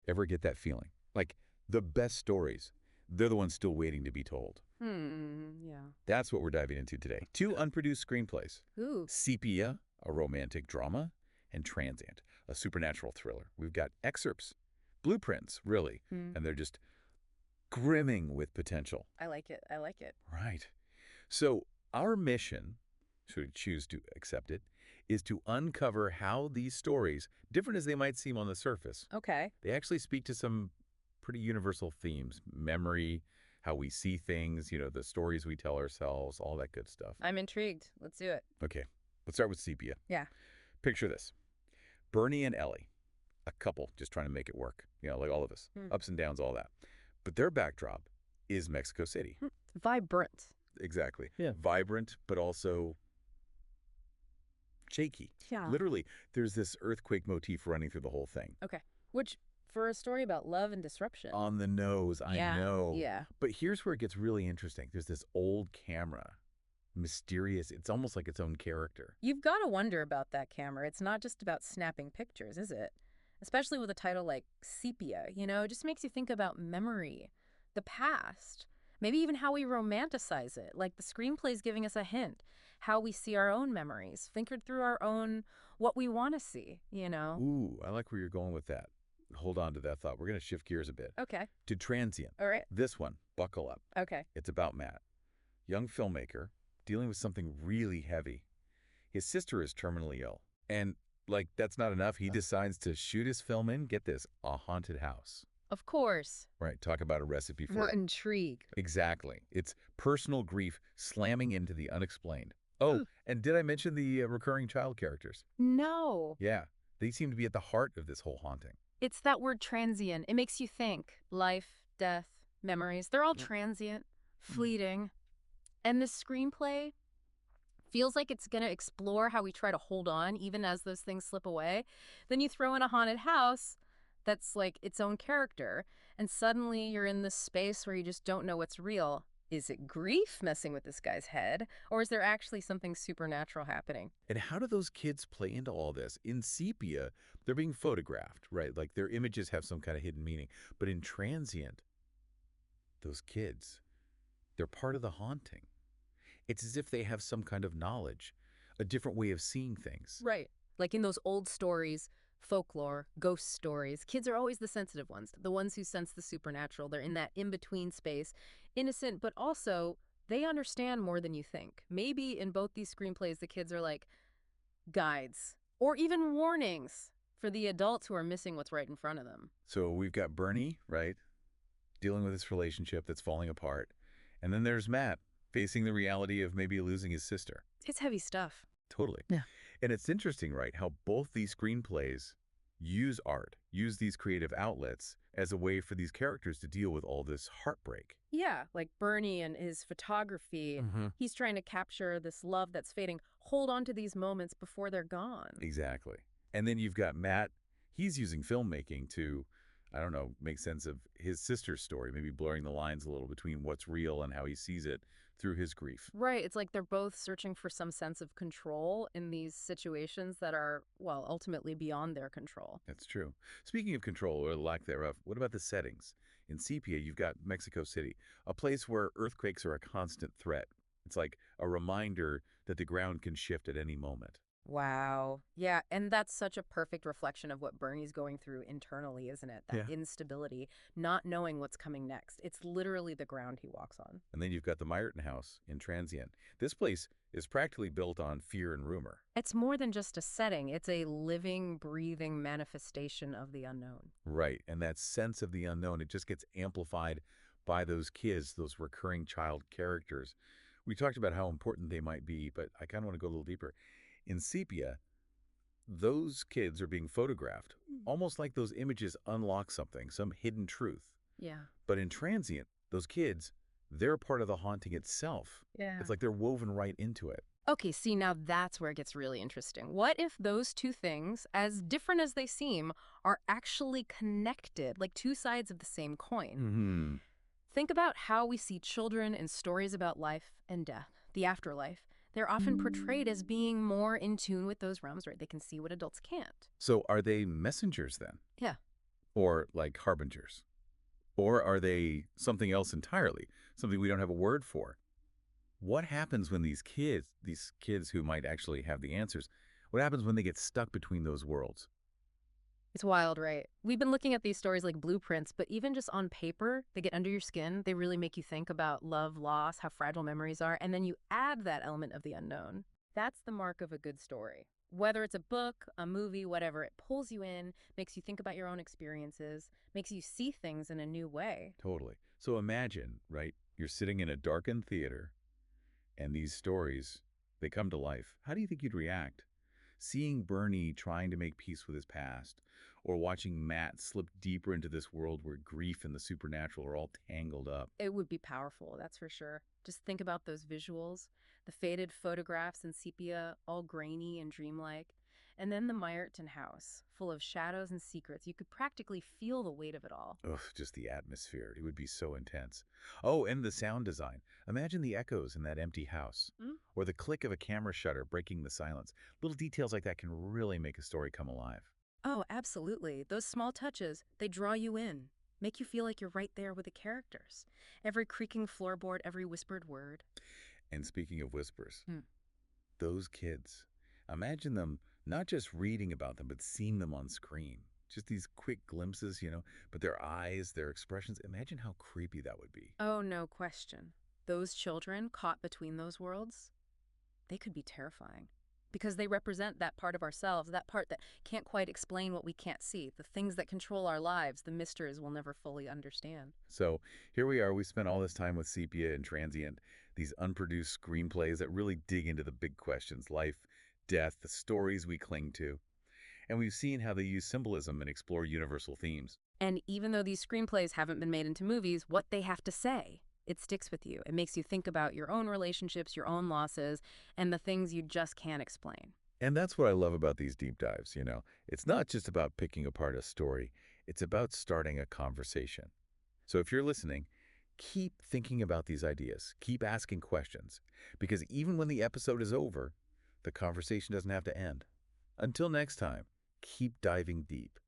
Ever get that feeling? Like, the best stories, they're the ones still waiting to be told. Yeah. That's what we're diving into today. Two unproduced screenplays. Ooh. Sepia, a romantic drama, and Transient, a supernatural thriller. We've got excerpts, blueprints, really, Hmm. and they're just brimming with potential. I like it. I like it. Right. So, our mission, should we choose to accept it, is to uncover how these stories, different as they might seem on the surface, Okay. they actually speak to some pretty universal themes. Memory, how we see things, the stories we tell ourselves, all that good stuff. I'm intrigued. Let's do it. Okay, let's start with Sepia. Yeah. Picture this. Bernie and Ellie, a couple just trying to make it work, like all of us, Hmm. ups and downs, all that. But their backdrop is Mexico City. Vibrant. Exactly. Yeah. Vibrant, but also shaky. Yeah. Literally, there's this earthquake motif running through the whole thing. Okay. Which, for a story about love and disruption. On the nose, I know. Yeah. But here's where it gets really interesting. There's this old camera, mysterious. It's almost like its own character. You've got to wonder about that camera. It's not just about snapping pictures, is it? Especially with a title like Sepia, it just makes you think about memory, the past, maybe even how we romanticize it. Like the screenplay's giving us a hint, how we see our own memories, filtered through our own, what we want to see. Ooh, I like where you're going with that. Hold on to that thought. We're going to shift gears a bit. Okay. To Transient. All right. This one, buckle up. Okay. It's about Matt, young filmmaker, dealing with something really heavy. His sister is terminally ill. And, that's not enough. He decides to shoot his film in, get this, a haunted house. Of course. Right, talk about a recipe for More it. intrigue. Exactly. It's personal grief slamming into the unexplained. Oh, and did I mention the recurring child characters? No. Yeah, they seem to be at the heart of this whole haunting. It's that word transient. It makes you think. Life, death, memories. They're all transient, fleeting. And this screenplay feels like it's going to explore how we try to hold on even as those things slip away. Then you throw in a haunted house that's like its own character, and suddenly you're in this space where you just don't know what's real. Is it grief messing with this guy's head, or is there actually something supernatural happening? And how do those kids play into all this? In Sepia, they're being photographed, right? Like their images have some kind of hidden meaning. But in Transient, those kids, they're part of the haunting. It's as if they have some kind of knowledge, a different way of seeing things. Right. Like in those old stories, folklore, ghost stories, kids are always the sensitive ones, the ones who sense the supernatural. They're in that in-between space, innocent, but also they understand more than you think. Maybe in both these screenplays, the kids are like guides or even warnings for the adults who are missing what's right in front of them. So we've got Bernie, right, dealing with this relationship that's falling apart. And then there's Matt, facing the reality of maybe losing his sister. It's heavy stuff. Totally. Yeah. And it's interesting, right, how both these screenplays use art, use these creative outlets as a way for these characters to deal with all this heartbreak. Yeah, like Bernie and his photography. He's trying to capture this love that's fading, hold on to these moments before they're gone. Exactly. And then you've got Matt. He's using filmmaking to, I don't know, make sense of his sister's story, maybe blurring the lines a little between what's real and how he sees it through his grief. Right. It's like they're both searching for some sense of control in these situations that are, well, ultimately beyond their control. That's true. Speaking of control or lack thereof, what about the settings? In Sepia, you've got Mexico City, a place where earthquakes are a constant threat. It's like a reminder that the ground can shift at any moment. Wow. Yeah, and that's such a perfect reflection of what Bernie's going through internally, isn't it? That Yeah. instability, not knowing what's coming next. It's literally the ground he walks on. And then you've got the Meyerton House in Transient. This place is practically built on fear and rumor. It's more than just a setting. It's a living, breathing manifestation of the unknown. Right. And that sense of the unknown, it just gets amplified by those kids, those recurring child characters. We talked about how important they might be, but I kind of want to go a little deeper. In Sepia, those kids are being photographed, almost like those images unlock something, some hidden truth. Yeah. But in Transient, those kids, they're part of the haunting itself. Yeah. It's like they're woven right into it. Okay, see, now that's where it gets really interesting. What if those two things, as different as they seem, are actually connected, like two sides of the same coin? Think about how we see children in stories about life and death, the afterlife. They're often portrayed as being more in tune with those realms, right? They can see what adults can't. So are they messengers then? Yeah. Or like harbingers? Or are they something else entirely, something we don't have a word for? What happens when these kids who might actually have the answers, what happens when they get stuck between those worlds? It's wild, right? We've been looking at these stories like blueprints, but even just on paper, they get under your skin. They really make you think about love, loss, how fragile memories are, and then you add that element of the unknown. That's the mark of a good story. Whether it's a book, a movie, whatever, it pulls you in, makes you think about your own experiences, makes you see things in a new way. Totally. So imagine, right? You're sitting in a darkened theater and these stories, they come to life. How do you think you'd react? Seeing Bernie trying to make peace with his past, or watching Matt slip deeper into this world where grief and the supernatural are all tangled up. It would be powerful, that's for sure. Just think about those visuals, the faded photographs in sepia, all grainy and dreamlike. And then the Meyerton house, full of shadows and secrets. You could practically feel the weight of it all. Ugh, just the atmosphere. It would be so intense. Oh, and the sound design. Imagine the echoes in that empty house, Mm? or the click of a camera shutter breaking the silence. Little details like that can really make a story come alive. Oh, absolutely. Those small touches, they draw you in, make you feel like you're right there with the characters. Every creaking floorboard, every whispered word. And speaking of whispers, Hmm. those kids. Imagine them not just reading about them, but seeing them on screen. Just these quick glimpses, but their eyes, their expressions. Imagine how creepy that would be. Oh, no question. Those children caught between those worlds, they could be terrifying. Because they represent that part of ourselves, that part that can't quite explain what we can't see, the things that control our lives, the mysteries we'll never fully understand. So here we are. We spent all this time with Sepia and Transient, these unproduced screenplays that really dig into the big questions life, death, the stories we cling to. And we've seen how they use symbolism and explore universal themes. And even though these screenplays haven't been made into movies, what they have to say, it sticks with you. It makes you think about your own relationships, your own losses, and the things you just can't explain. And that's what I love about these deep dives. It's not just about picking apart a story, it's about starting a conversation. So if you're listening, keep thinking about these ideas, keep asking questions, because even when the episode is over, the conversation doesn't have to end. Until next time, keep diving deep.